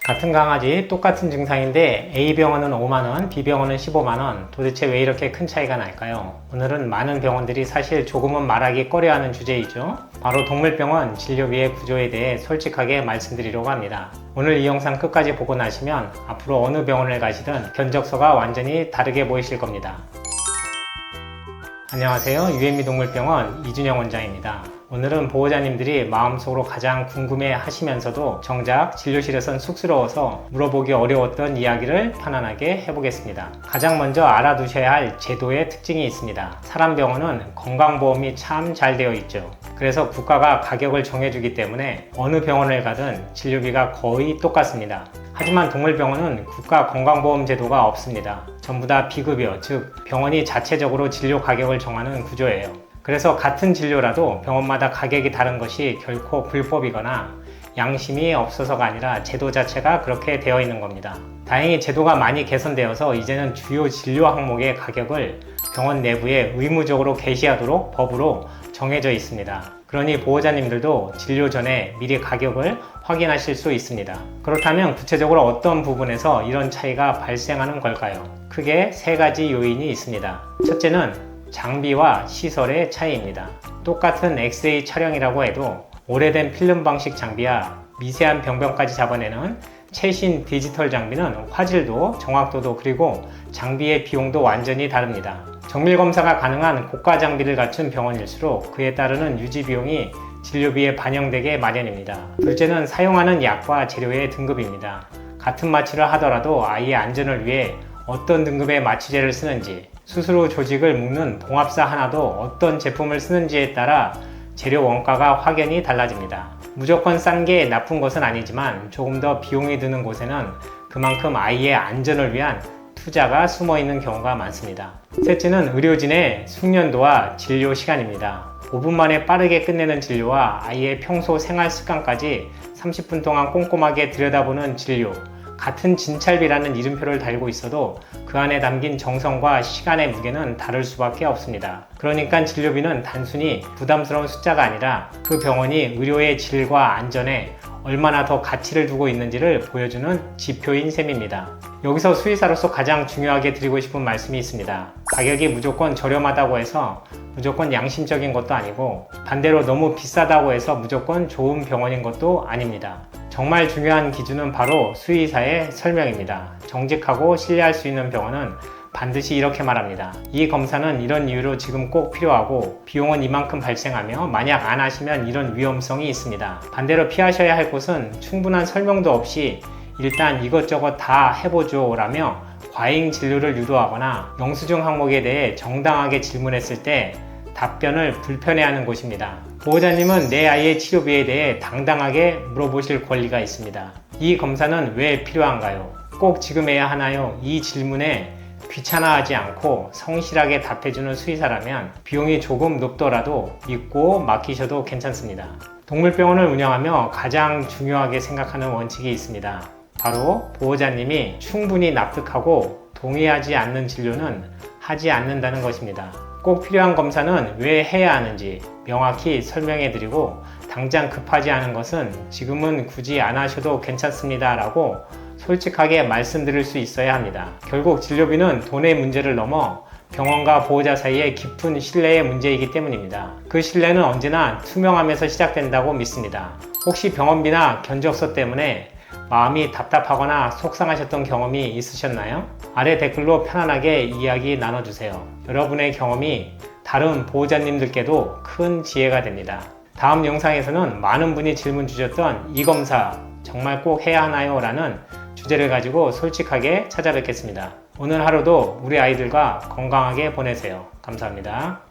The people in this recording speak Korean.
같은 강아지 똑같은 증상인데 A병원은 5만원, B병원은 15만원. 도대체 왜 이렇게 큰 차이가 날까요? 오늘은 많은 병원들이 사실 조금은 말하기 꺼려하는 주제이죠. 바로 동물병원 진료비의 구조에 대해 솔직하게 말씀드리려고 합니다. 오늘 이 영상 끝까지 보고 나시면 앞으로 어느 병원을 가시든 견적서가 완전히 다르게 보이실 겁니다. 안녕하세요. 유앤미 동물병원 이준영 원장입니다. 오늘은 보호자님들이 마음속으로 가장 궁금해 하시면서도 정작 진료실에선 쑥스러워서 물어보기 어려웠던 이야기를 편안하게 해보겠습니다. 가장 먼저 알아두셔야 할 제도의 특징이 있습니다. 사람 병원은 건강보험이 참 잘 되어 있죠. 그래서 국가가 가격을 정해주기 때문에 어느 병원을 가든 진료비가 거의 똑같습니다. 하지만 동물병원은 국가 건강보험 제도가 없습니다. 전부 다 비급여, 즉 병원이 자체적으로 진료 가격을 정하는 구조예요. 그래서 같은 진료라도 병원마다 가격이 다른 것이 결코 불법이거나 양심이 없어서가 아니라 제도 자체가 그렇게 되어 있는 겁니다. 다행히 제도가 많이 개선되어서 이제는 주요 진료 항목의 가격을 병원 내부에 의무적으로 게시하도록 법으로 정해져 있습니다. 그러니 보호자님들도 진료 전에 미리 가격을 확인하실 수 있습니다. 그렇다면 구체적으로 어떤 부분에서 이런 차이가 발생하는 걸까요? 크게 세 가지 요인이 있습니다. 첫째는 장비와 시설의 차이입니다. 똑같은 엑스레이 촬영이라고 해도 오래된 필름 방식 장비와 미세한 병변까지 잡아내는 최신 디지털 장비는 화질도 정확도도 그리고 장비의 비용도 완전히 다릅니다. 정밀 검사가 가능한 고가 장비를 갖춘 병원일수록 그에 따르는 유지 비용이 진료비에 반영되게 마련입니다. 둘째는 사용하는 약과 재료의 등급입니다. 같은 마취를 하더라도 아이의 안전을 위해 어떤 등급의 마취제를 쓰는지, 수술 후 조직을 묶는 봉합사 하나도 어떤 제품을 쓰는지에 따라 재료 원가가 확연히 달라집니다. 무조건 싼 게 나쁜 것은 아니지만 조금 더 비용이 드는 곳에는 그만큼 아이의 안전을 위한 투자가 숨어 있는 경우가 많습니다. 셋째는 의료진의 숙련도와 진료 시간입니다. 5분 만에 빠르게 끝내는 진료와 아이의 평소 생활 습관까지 30분 동안 꼼꼼하게 들여다보는 진료, 같은 진찰비라는 이름표를 달고 있어도 그 안에 담긴 정성과 시간의 무게는 다를 수밖에 없습니다. 그러니까 진료비는 단순히 부담스러운 숫자가 아니라 그 병원이 의료의 질과 안전에 얼마나 더 가치를 두고 있는지를 보여주는 지표인 셈입니다. 여기서 수의사로서 가장 중요하게 드리고 싶은 말씀이 있습니다. 가격이 무조건 저렴하다고 해서 무조건 양심적인 것도 아니고 반대로 너무 비싸다고 해서 무조건 좋은 병원인 것도 아닙니다. 정말 중요한 기준은 바로 수의사의 설명입니다. 정직하고 신뢰할 수 있는 병원은 반드시 이렇게 말합니다. 이 검사는 이런 이유로 지금 꼭 필요하고 비용은 이만큼 발생하며 만약 안 하시면 이런 위험성이 있습니다. 반대로 피하셔야 할 곳은 충분한 설명도 없이 일단 이것저것 다 해보죠 라며 과잉 진료를 유도하거나 영수증 항목에 대해 정당하게 질문했을 때 답변을 불편해하는 곳입니다. 보호자님은 내 아이의 치료비에 대해 당당하게 물어보실 권리가 있습니다. 이 검사는 왜 필요한가요? 꼭 지금 해야 하나요? 이 질문에 귀찮아하지 않고 성실하게 답해주는 수의사라면 비용이 조금 높더라도 믿고 맡기셔도 괜찮습니다. 동물병원을 운영하며 가장 중요하게 생각하는 원칙이 있습니다. 바로 보호자님이 충분히 납득하고 동의하지 않는 진료는 하지 않는다는 것입니다. 꼭 필요한 검사는 왜 해야 하는지 명확히 설명해 드리고 당장 급하지 않은 것은 지금은 굳이 안 하셔도 괜찮습니다 라고 솔직하게 말씀드릴 수 있어야 합니다. 결국 진료비는 돈의 문제를 넘어 병원과 보호자 사이의 깊은 신뢰의 문제이기 때문입니다. 그 신뢰는 언제나 투명함에서 시작된다고 믿습니다. 혹시 병원비나 견적서 때문에 마음이 답답하거나 속상하셨던 경험이 있으셨나요? 아래 댓글로 편안하게 이야기 나눠주세요. 여러분의 경험이 다른 보호자님들께도 큰 지혜가 됩니다. 다음 영상에서는 많은 분이 질문 주셨던 이 검사 정말 꼭 해야 하나요? 라는 주제를 가지고 솔직하게 찾아뵙겠습니다. 오늘 하루도 우리 아이들과 건강하게 보내세요. 감사합니다.